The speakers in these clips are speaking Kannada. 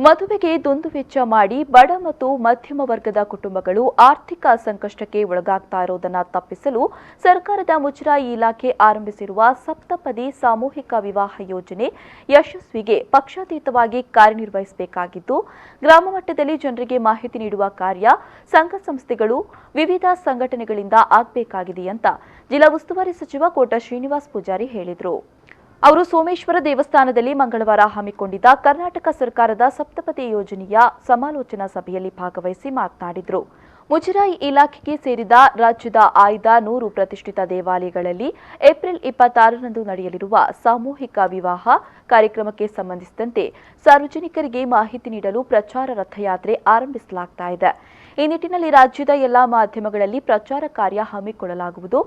ಮದುವೆಗೆ ದುಂದು ವೆಚ್ಚ ಮಾಡಿ ಬಡ ಮತ್ತು ಮಧ್ಯಮ ವರ್ಗದ ಕುಟುಂಬಗಳು ಆರ್ಥಿಕ ಸಂಕಷ್ಟಕ್ಕೆ ಒಳಗಾಗ್ತಾ ಇರುವುದನ್ನು ತಪ್ಪಿಸಲು ಸರ್ಕಾರದ ಮುಜರಾಯಿ ಇಲಾಖೆ ಆರಂಭಿಸಿರುವ ಸಪ್ತಪದಿ ಸಾಮೂಹಿಕ ವಿವಾಹ ಯೋಜನೆ ಯಶಸ್ವಿಗೆ ಪಕ್ಷಾತೀತವಾಗಿ ಕಾರ್ಯನಿರ್ವಹಿಸಬೇಕಾಗಿದ್ದು ಗ್ರಾಮ ಮಟ್ಟದಲ್ಲಿ ಜನರಿಗೆ ಮಾಹಿತಿ ನೀಡುವ ಕಾರ್ಯ ಸಂಘ ಸಂಸ್ಥೆಗಳು ವಿವಿಧ ಸಂಘಟನೆಗಳಿಂದ ಆಗಬೇಕಾಗಿದೆ ಅಂತ ಜಿಲ್ಲಾ ಉಸ್ತುವಾರಿ ಸಚಿವ ಕೋಟ ಶ್ರೀನಿವಾಸ್ ಪೂಜಾರಿ ಹೇಳಿದರು. ಅವರು ಸೋಮೇಶ್ವರ ದೇವಸ್ಥಾನದಲ್ಲಿ ಮಂಗಳವಾರ ಹಮ್ಮಿಕೊಂಡಿದ್ದ ಕರ್ನಾಟಕ ಸರ್ಕಾರದ ಸಪ್ತಪದಿ ಯೋಜನೆಯ ಸಮಾಲೋಚನಾ ಸಭೆಯಲ್ಲಿ ಭಾಗವಹಿಸಿ ಮಾತನಾಡಿದರು. ಮುಜರಾಯಿ ಇಲಾಖೆಗೆ ಸೇರಿದ ರಾಜ್ಯದ ಆಯ್ದ 100 ಪ್ರತಿಷ್ಠಿತ ದೇವಾಲಯಗಳಲ್ಲಿ ಏಪ್ರಿಲ್ 26ರಂದು ನಡೆಯಲಿರುವ ಸಾಮೂಹಿಕ ವಿವಾಹ ಕಾರ್ಯಕ್ರಮಕ್ಕೆ ಸಂಬಂಧಿಸಿದಂತೆ ಸಾರ್ವಜನಿಕರಿಗೆ ಮಾಹಿತಿ ನೀಡಲು ಪ್ರಚಾರ ರಥಯಾತ್ರೆ ಆರಂಭಿಸಲಾಗುತ್ತಿದೆ. ಈ ನಿಟ್ಟಿನಲ್ಲಿ ರಾಜ್ಯದ ಎಲ್ಲಾ ಮಾಧ್ಯಮಗಳಲ್ಲಿ ಪ್ರಚಾರ ಕಾರ್ಯ ಹಮ್ಮಿಕೊಳ್ಳಲಾಗುವುದು.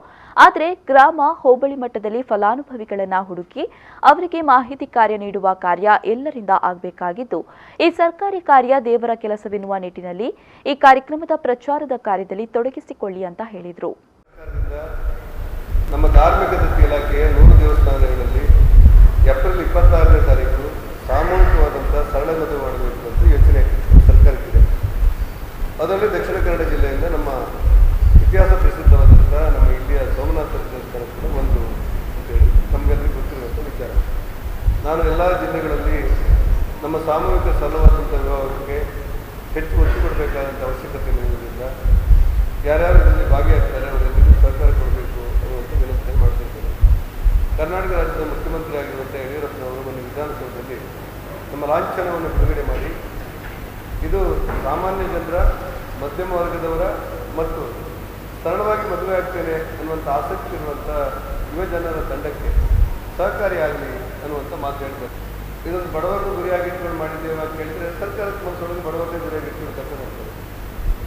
ಆದರೆ ಗ್ರಾಮ ಹೋಬಳಿ ಮಟ್ಟದಲ್ಲಿ ಫಲಾನುಭವಿಗಳನ್ನು ಹುಡುಕಿ ಅವರಿಗೆ ಮಾಹಿತಿ ಕಾರ್ಯ ನೀಡುವ ಕಾರ್ಯ ಎಲ್ಲರಿಂದ ಆಗಬೇಕಾಗಿದ್ದು ಈ ಸರ್ಕಾರಿ ಕಾರ್ಯ ದೇವರ ಕೆಲಸವೆನ್ನುವ ನಿಟ್ಟಿನಲ್ಲಿ ಈ ಕಾರ್ಯಕ್ರಮದ ಪ್ರಚಾರದ ಕಾರ್ಯದಲ್ಲಿ ತೊಡಗಿಸಿಕೊಳ್ಳಿ ಅಂತ ಹೇಳಿದರು. ನಮ್ಮ ಧಾರ್ಮಿಕ ದತ್ತಿ ಇಲಾಖೆಯ 100 ದೇವಸ್ಥಾನಗಳಲ್ಲಿ ಏಪ್ರಿಲ್ 26ನೇ ತಾರೀಕು ಸಾಮೂಹಿಕವಾದಂತಹ ಸರಳ ಮದುವೆ ಮಾಡಬೇಕು ಅಂತ ಯೋಚನೆ ಸರ್ಕಾರಕ್ಕಿದೆ. ಅದರಲ್ಲಿ ದಕ್ಷಿಣ ಕನ್ನಡ ಜಿಲ್ಲೆಯಿಂದ ನಮ್ಮ ಇತಿಹಾಸ ಪ್ರಸಿದ್ಧವಾದಂತಹ ನಮ್ಮ ಇಲ್ಲಿಯ ಸೋಮನಾಥ ದೇವಸ್ಥಾನ ಕೂಡ ಒಂದು ಅಂತೇಳಿ ನಮಗೆಲ್ಲರಿಗೂ ಗೊತ್ತಿರುವಂಥ ವಿಚಾರ. ನಾನು ಎಲ್ಲ ಜಿಲ್ಲೆಗಳಲ್ಲಿ ನಮ್ಮ ಸಾಮೂಹಿಕ ಸರಳವಾದಂಥ ವಿವಾಹಕ್ಕೆ ಹೆಚ್ಚು ಒತ್ತು ಕೊಡಬೇಕಾದಂಥ ಅವಶ್ಯಕತೆ ಇರುವುದರಿಂದ ಯಾರ್ಯಾರು ಇದರಲ್ಲಿ ಭಾಗಿಯಾಗ್ತಾರೆ ಅವರೆಲ್ಲರಿಗೂ ಸಹಕಾರ ಕೊಡಬೇಕು ಅನ್ನುವಂಥ ವಿನಂತಿ ಮಾಡ್ತಿದ್ದೇನೆ. ಕರ್ನಾಟಕ ರಾಜ್ಯದ ಮುಖ್ಯಮಂತ್ರಿ ಆಗಿರುವಂಥ ಯಡಿಯೂರಪ್ಪನವರು ಮೊನ್ನೆ ವಿಧಾನಸೌಧದಲ್ಲಿ ನಮ್ಮ ಲಾಂಛನವನ್ನು ಬಿಡುಗಡೆ ಮಾಡಿ ಇದು ಸಾಮಾನ್ಯ ಜನರ, ಮಧ್ಯಮ ವರ್ಗದವರ ಮತ್ತು ಸರಳವಾಗಿ ಮದುವೆ ಆಗ್ತೇನೆ ಅನ್ನುವಂಥ ಆಸಕ್ತಿ ಇರುವಂಥ ಯುವ ಜನರ ತಂಡಕ್ಕೆ ಸಹಕಾರಿಯಾಗಲಿ ಅನ್ನುವಂಥ ಮಾತು ಹೇಳ್ತಾರೆ. ಇದೊಂದು ಬಡವರನ್ನು ಗುರಿಯಾಗಿಟ್ಕೊಂಡು ಮಾಡಿದ್ದೇವೆ ಅಂತ ಹೇಳಿದರೆ ಸರ್ಕಾರಕ್ಕೆ ಮನಸ್ಸೊಳಗೆ ಬಡವರನ್ನೇ ಗುರಿಯಾಗಿಟ್ಕೊಂಡು ಕೆಲಸ ಮಾಡ್ತಾರೆ.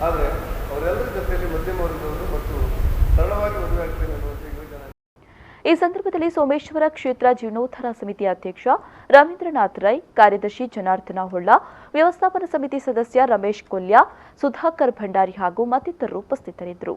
ಆದರೆ ಅವರೆಲ್ಲರ ಜೊತೆಯಲ್ಲಿ ಮಧ್ಯಮ ವರ್ಗದವರು ಮತ್ತು ಸರಳವಾಗಿ ಮದುವೆ ಆಗ್ತೇನೆ ಅನ್ನುವಂಥ ಯುವಜನ. ಈ ಸಂದರ್ಭದಲ್ಲಿ ಸೋಮೇಶ್ವರ ಕ್ಷೇತ್ರ ಜೀರ್ಣೋದ್ಧಾರ ಸಮಿತಿ ಅಧ್ಯಕ್ಷ ರವೀಂದ್ರನಾಥ್ ರೈ, ಕಾರ್ಯದರ್ಶಿ ಜನಾರ್ದನ ಹೊಳ್ಳ, ವ್ಯವಸ್ಥಾಪನಾ ಸಮಿತಿ ಸದಸ್ಯ ರಮೇಶ್ ಕೊಲ್ಯ, ಸುಧಾಕರ್ ಭಂಡಾರಿ ಹಾಗೂ ಮತ್ತಿತರರು ಉಪಸ್ಥಿತರಿದ್ದರು.